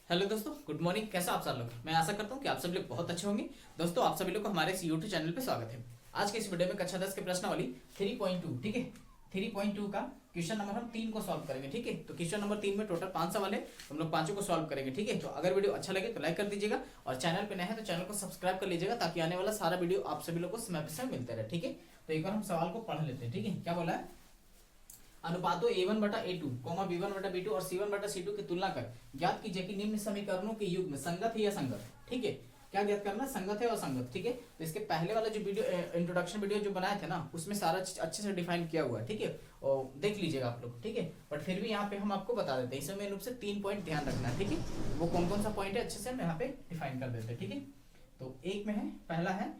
Hello दोस्तों, good morning. कैसा आप सब लोग? मैं आशा करता हूँ कि आप सब लोग बहुत अच्छे होंगे। दोस्तों, आप सभी लोग को हमारे इस यूट्यूब चैनल पे स्वागत है। आज के इस वीडियो में कक्षा 10 के प्रश्नावली 3.2, ठीक है, 3.2 का क्वेश्चन नंबर हम 3 को सॉल्व करेंगे। ठीक है, तो क्वेश्चन नंबर 3 में टोटल 5 सवाल है, हम लोग पांचों को सॉल्व करेंगे। ठीक है, तो अगर वीडियो अच्छा लगे तो लाइक कर दीजिएगा और चैनल पे नए हैं तो चैनल को सब्सक्राइब कर लीजिएगा ताकि आने वाला सारा वीडियो आप सभी लोग को समय पे मिलता रहे। ठीक है, तो एक बार हम सवाल को पढ़ लेते हैं। ठीक है, क्या बोला है? अनुपातों a1 बटा a2, b1 बटा b2 और c1 बटा c2 की तुलना कर ज्ञात कीजिए कि निम्न समीकरणों के युग्म संगत है या संगत। ठीक है, क्या ज्ञात करना? संगत है और संगत। ठीक है, तो इसके पहले वाला जो वीडियो इंट्रोडक्शन वीडियो जो बनाए थे ना, उसमें सारा चीज अच्छे से डिफाइन किया हुआ है। ठीक है, और देख लीजिएगा आप लोग। ठीक है, बट फिर भी यहाँ पे हम आपको बता देते हैं। इसमें मेन रूप से 3 पॉइंट ध्यान रखना है। ठीक है, वो कौन कौन सा पॉइंट है अच्छे से हम यहाँ पे डिफाइन कर देते हैं। ठीक है, तो एक में है, पहला है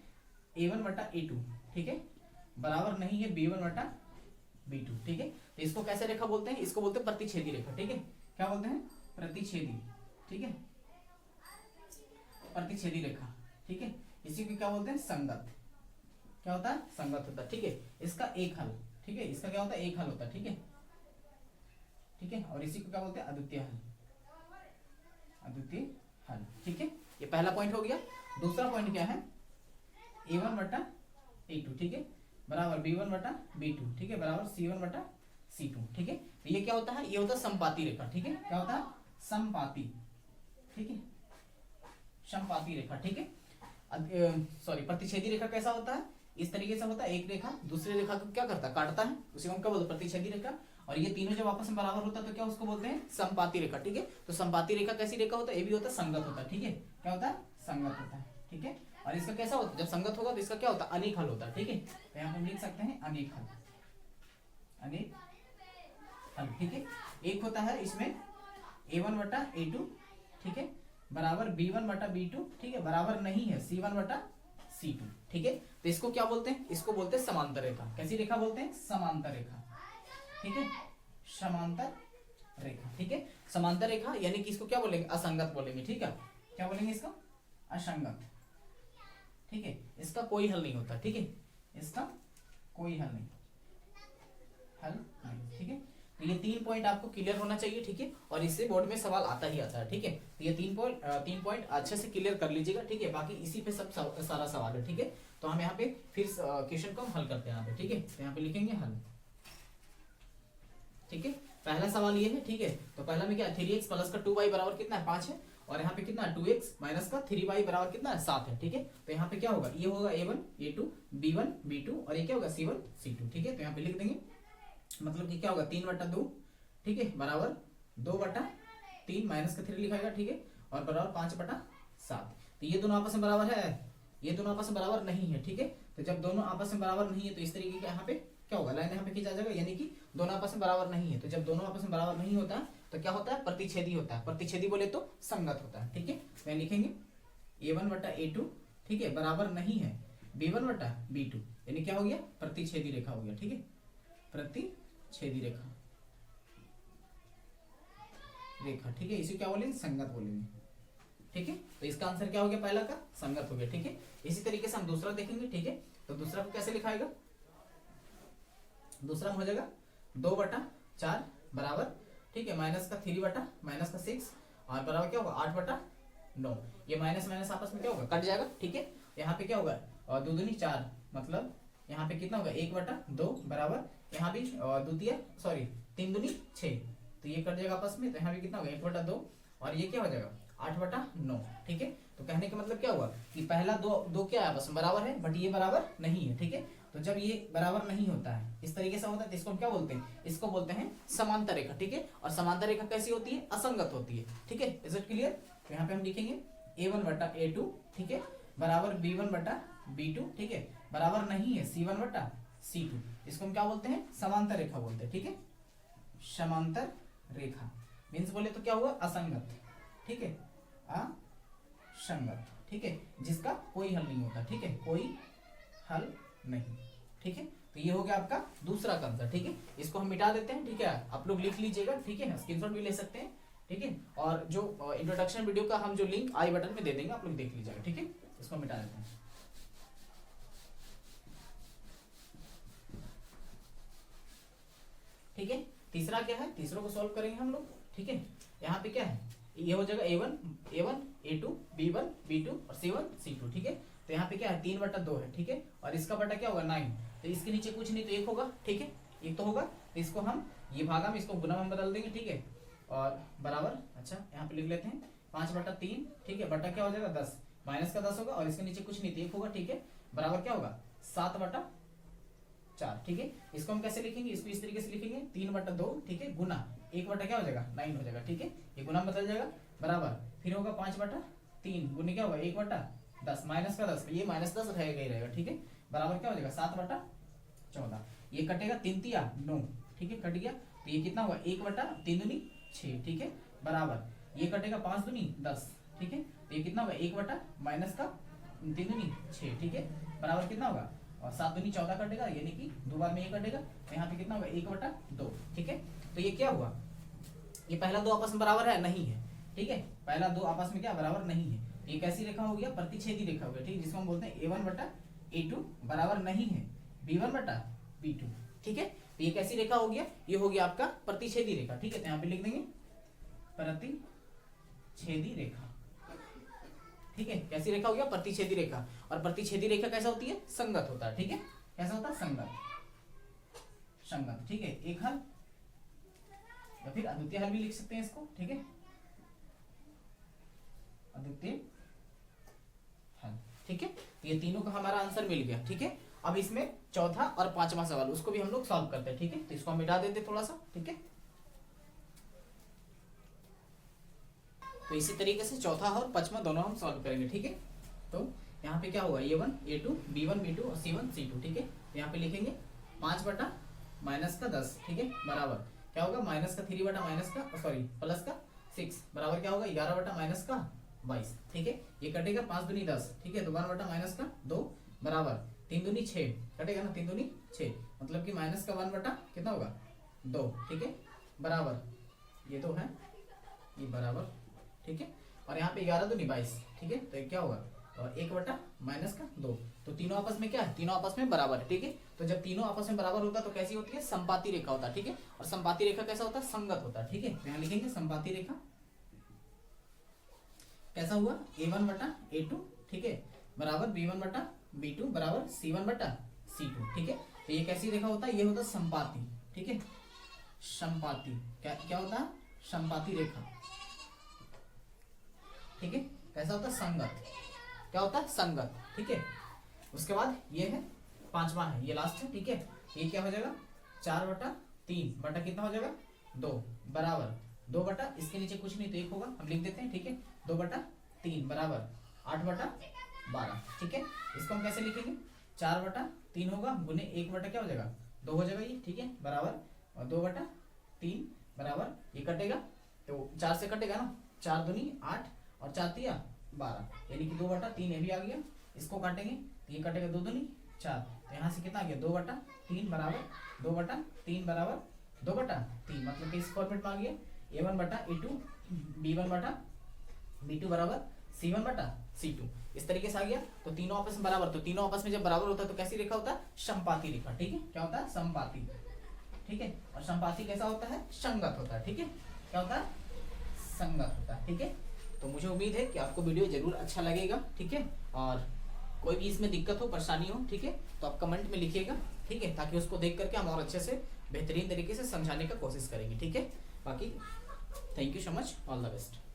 a1 बटा a2, ठीक है, बराबर नहीं है b1 बटा b2। ठीक है, तो इसको कैसे रेखा बोलते हैं? इसको बोलते हैं प्रतिच्छेदी रेखा। ठीक है, क्या बोलते हैं? प्रतिच्छेदी। ठीक है, प्रतिच्छेदी रेखा। ठीक है, इसी को क्या बोलते हैं? संगत। क्या होता है? संगत होता है। ठीक है, इसका एक हल। ठीक है, इसका क्या होता है? एक हल होता है। ठीक है, ठीक है, और इसी को क्या बोलते हैं? अद्वितीय हल। अद्वितीय हल। ठीक है, ये पहला पॉइंट हो गया। दूसरा पॉइंट क्या है? a1 बटा a2, ठीक है, बराबर b1 बटा b2, ठीक है, बराबर c1 बटा c2। ठीक है, तो ये क्या होता है? ये होता है संपाती रेखा। ठीक है, क्या होता है? संपाती। ठीक है, संपाती रेखा। ठीक है, सॉरी, प्रतिच्छेदी रेखा कैसा होता है? इस तरीके से होता है, एक रेखा दूसरी रेखा को क्या करता है? काटता है, उसी को हम क्या बोलते हैं? प्रतिच्छेदी रेखा। और ये तीनों जब आपस में बराबर होता है तो क्या उसको बोलते हैं? संपाती रेखा। ठीक है, तो संपाती रेखा कैसी रेखा होता है? ये भी होता है संगत होता है। ठीक है, क्या होता है? संगत होता है। ठीक है, और इसका कैसा होता है? जब संगत होगा तो इसका क्या होता है? अनेक हल होता है। ठीक है, तो यहाँ पे हम लिख सकते हैं अनेक हल। अनेक हल। ठीक है, एक होता है इसमें a1 बटा a2, ठीक है, बराबर b1 बटा b2, ठीक है, बराबर नहीं है c1 बटा c2। ठीक है, तो इसको क्या बोलते हैं? इसको बोलते हैं समांतर रेखा। कैसी रेखा बोलते हैं? समांतर रेखा। ठीक है, समांतर रेखा। ठीक है, समांतर रेखा यानी कि इसको क्या बोलेंगे? असंगत बोलेंगे। ठीक है, क्या बोलेंगे इसका? असंगत। ठीक है, इसका कोई हल नहीं होता। ठीक है, इसका कोई हल नहीं, हल नहीं। ठीक है, तो ये 3 पॉइंट आपको क्लियर होना चाहिए। ठीक है, और इससे बोर्ड में सवाल आता ही आता है। ठीक है, तो ये 3 पॉइंट अच्छे से क्लियर कर लीजिएगा। ठीक है, बाकी इसी पे सब सारा सवाल है। ठीक है, तो हम यहाँ पे फिर क्वेश्चन को हम हल करते हैं यहाँ पे। ठीक है, तो यहाँ पे लिखेंगे हल। ठीक है, पहला सवाल ये है। ठीक है, तो पहला में क्या? 3x प्लस का 2y बराबर कितना है? 5 है, और यहाँ पे कितना है? 2x माइनस का 3y बराबर कितना है? 7 है। ठीक है, तो यहाँ पे क्या होगा? ये होगा a1 a2 b1 b2 और ये क्या होगा? c1 c2। ठीक है, तो यहाँ पे लिख देंगे, मतलब कि क्या होगा? 3 बटा 2, ठीक है, बराबर 2 बटा 3 माइनस का 3 लिखाएगा। ठीक है, और बराबर 5 बटा 7। तो ये दोनों आपस में बराबर है, ये दोनों आपस में बराबर नहीं है। ठीक है, तो जब दोनों आपस में बराबर नहीं है तो इस तरीके का यहाँ पे क्या होगा? लाइन यहाँ पे खींचा जाएगा, यानी कि दोनों आपस में बराबर नहीं है। तो जब दोनों आपस में बराबर नहीं होता तो क्या होता है? प्रतिच्छेदी होता है। प्रतिच्छेदी बोले तो संगत होता है। ठीक है, तो लिखेंगे a1 बटा a2, ठीक है, बराबर नहीं है b1 बटा b2, यानी क्या हो गया? प्रतिच्छेदी रेखा हो गया। ठीक है, प्रतिच्छेदी रेखा। रेखा। ठीक है, इसे क्या बोलेंगे? संगत बोलेंगे। ठीक है, तो इसका आंसर क्या हो गया? पहला का संगत हो गया। ठीक है, इसी तरीके से हम दूसरा देखेंगे। ठीक है, तो दूसरा को कैसे लिखाएगा? दूसरा में हो जाएगा 2 बटा 4 बराबर, ठीक है, माइनस का 3 बटा माइनस का 6 और बराबर क्या होगा? 8 बटा 9। ये माइनस माइनस आपस में क्या होगा? कट जाएगा। ठीक है, यहाँ पे क्या होगा? और 2 दूनी 4, मतलब यहाँ पे कितना होगा? 1 बटा 2 बराबर, यहाँ भी द्वितीय सॉरी 3 दूनी 6, तो ये कट जाएगा आपस में। तो यहाँ पे कितना होगा? 1 बटा 2 और ये क्या हो जाएगा? 8 बटा 9। ठीक है, तो कहने का मतलब क्या हुआ कि पहला दो क्या है? आपस में बराबर है, बट ये बराबर नहीं है। ठीक है, तो जब ये बराबर नहीं होता है, इस तरीके से होता है, तो इसको हम क्या बोलते हैं? इसको बोलते हैं समांतर रेखा। ठीक है, और समांतर रेखा कैसी होती है? असंगत होती है। ठीक है, इज इट क्लियर? तो यहाँ पे हम लिखेंगे a1 बटा a2, ठीक है, बराबर b1 बटा b2, ठीक है, बराबर नहीं है c1 बटा c2। इसको हम क्या बोलते हैं? समांतर रेखा बोलते हैं। ठीक है, समांतर रेखा मीन्स बोले तो क्या हुआ? असंगत। ठीक है, असंगत। ठीक है, जिसका कोई हल नहीं होता। ठीक है, कोई हल नहीं। ठीक है, तो ये हो गया आपका दूसरा आंसर। ठीक है, इसको हम मिटा देते हैं। ठीक है, आप लोग लिख लीजिएगा। ठीक है, स्क्रीनशॉट भी ले सकते हैं। ठीक है, और जो इंट्रोडक्शन वीडियो का हम जो लिंक आई बटन में दे देंगे, आप लोग देख लीजिएगा। ठीक है, इसको मिटा देते हैं। ठीक है, तीसरा क्या है? तीसरा को सॉल्व करेंगे हम लोग। ठीक है, यहाँ पे क्या है? ये हो जाएगा A1 A2 B1 B2 और C1 C2, ठीक है। तो यहाँ पे क्या है 3/2 है, ठीक है। और इसका बटा क्या होगा 9, तो इसके नीचे कुछ नहीं तो 1 होगा, ठीक है, 1 तो होगा। तो इसको हम ये भागा में इसको गुना में बदल देंगे, ठीक है। और बराबर, अच्छा यहाँ पे लिख लेते हैं 5/3, ठीक है। बटा क्या हो जाएगा 10, माइनस का 10 होगा और इसके नीचे कुछ नहीं तो 1 होगा, ठीक है। बराबर क्या होगा 7/4, ठीक है। इसको हम कैसे लिखेंगे, इसको इस तरीके से लिखेंगे 3/2, ठीक है, गुना 1 बटा क्या हो जाएगा 9 हो जाएगा, ठीक है। ये गुना बदल जाएगा, बराबर फिर होगा 5/3 गुने क्या होगा 1/10 माइनस का 10, ये -10 रहेगा ही रहेगा, ठीक है। बराबर क्या हो जाएगा 7/14, ये कटेगा 3 तिया 9, ठीक है, कट गया। तो ये कितना होगा 1/3 दूनी 6, ठीक है। बराबर ये कटेगा 5 दूनी 10, ठीक है। तो ये कितना होगा 1 माइनस का 3 दूनी 6, ठीक है। बराबर कितना होगा, और 7 दूनी 14 कटेगा, यानी कि 2 बार में ये कटेगा। तो यहाँ पे कितना होगा 1/2, ठीक है। तो ये क्या हुआ, ये पहला 2 आपस में बराबर है नहीं है, ठीक है। पहला 2 आपस में क्या बराबर नहीं है। ये कैसी रेखा हो गया, प्रतिच्छेदी रेखा हो गया, ठीक है, जिसको हम बोलते हैं A1/A2 बराबर नहीं है B1/B2, ठीक है। तो ये कैसी रेखा हो गया, ये हो गया आपका प्रतिच्छेदी रेखा, ठीक है। तो यहाँ पे लिख देंगे प्रतिच्छेदी रेखा, ठीक है। कैसी रेखा हो गया, प्रतिच्छेदी रेखा। और प्रतिच्छेदी रेखा कैसा होती है, संगत होता है, ठीक है। कैसा होता है, संगत, ठीक है। एक हल या फिर अद्वितीय हल भी लिख सकते हैं इसको, ठीक है, अद्वितीय हल, ठीक है। तो ये तीनों का हमारा आंसर मिल गया, ठीक है। अब इसमें चौथा और पांचवा सवाल उसको भी हम लोग सॉल्व करते हैं, ठीक है। तो इसको हम मिटा देते थोड़ा सा, ठीक है। तो इसी तरीके से चौथा और पांचवा दोनों हम सॉल्व करेंगे, ठीक है। तो यहाँ पे क्या होगा A1 A2 B1 B2 और C1 C2, ठीक है। तो यहाँ पे लिखेंगे 5/-10, ठीक है, बराबर क्या होगा प्लस का 6, बराबर क्या होगा 11/-22, ठीक है। ये कटेगा 5 दूनी 10, ठीक है, 2/-2, बराबर 3 दूनी 6 कटेगा ना, 3 दूनी 6, मतलब कि माइनस का 1 कितना होगा 2, ठीक है। बराबर ये तो है, ये बराबर, ठीक है। और यहाँ पे 11 दूनी 22, ठीक है। तो क्या होगा और 1/-2, तो तीनों आपस में क्या है, तीनों आपस में बराबर है, ठीक है। तो जब तीनों आपस में बराबर होता है तो कैसी होती है, संपाती रेखा होता है, ठीक है। और संपाती रेखा कैसा होता है, संगत होता है, ठीक है। तो यहाँ लिखेंगे संपाती रेखा कैसा हुआ A1/A2, ठीक है, बराबर B1/B2 बराबर C1/C2, ठीक है। तो ये कैसी रेखा होता है, ये होता है संपाती, ठीक है। संपाती क्या होता है, संपाती रेखा, ठीक है। कैसा होता है, संगत, क्या होता है, संगत, ठीक है। उसके बाद ये है पांचवा है, ये लास्ट है, ठीक है। ये क्या हो जाएगा 4/3 बटा कितना हो जाएगा 2, बराबर 2 बटा इसके नीचे कुछ नहीं तो 1 होगा, हम लिख देते हैं, ठीक है। 2/3 बराबर 8/12, ठीक है। इसको हम कैसे लिखेंगे 4/3 होगा गुने 1 बटा क्या हो जाएगा 2 हो जाएगा ये, ठीक है, बराबर और 2/3 बराबर ये कटेगा तो 4 से कटेगा ना, 4 दूनी 8 और 4 तिया 12, यानी कि 2/3 ये भी आ गया। इसको काटेंगे तो ये कटेगा 2 दूनी 4, तो यहाँ से कितना आ गया 2/3 बराबर 2/3 बराबर 2/3, मतलब कि इस फॉर्मेट में आ गया A1/A2 B1/B2 बराबर C1/C2, इस तरीके से आ गया। तो तीनों आपस में बराबर, तो तीनों आपस में जब बराबर होता है तो कैसी रेखा होता है, संपाती रेखा, ठीक है। क्या होता है, संपाती, ठीक है। और संपाती कैसा होता है, संगत होता है, ठीक है। क्या होता है, संगत होता है, ठीक है। तो मुझे उम्मीद है कि आपको वीडियो जरूर अच्छा लगेगा, ठीक है। और कोई भी इसमें दिक्कत हो, परेशानी हो, ठीक है, तो आप कमेंट में लिखिएगा, ठीक है, ताकि उसको देख करके हम और अच्छे से बेहतरीन तरीके से समझाने का कोशिश करेंगे, ठीक है। बाकी thank you so much, all the best.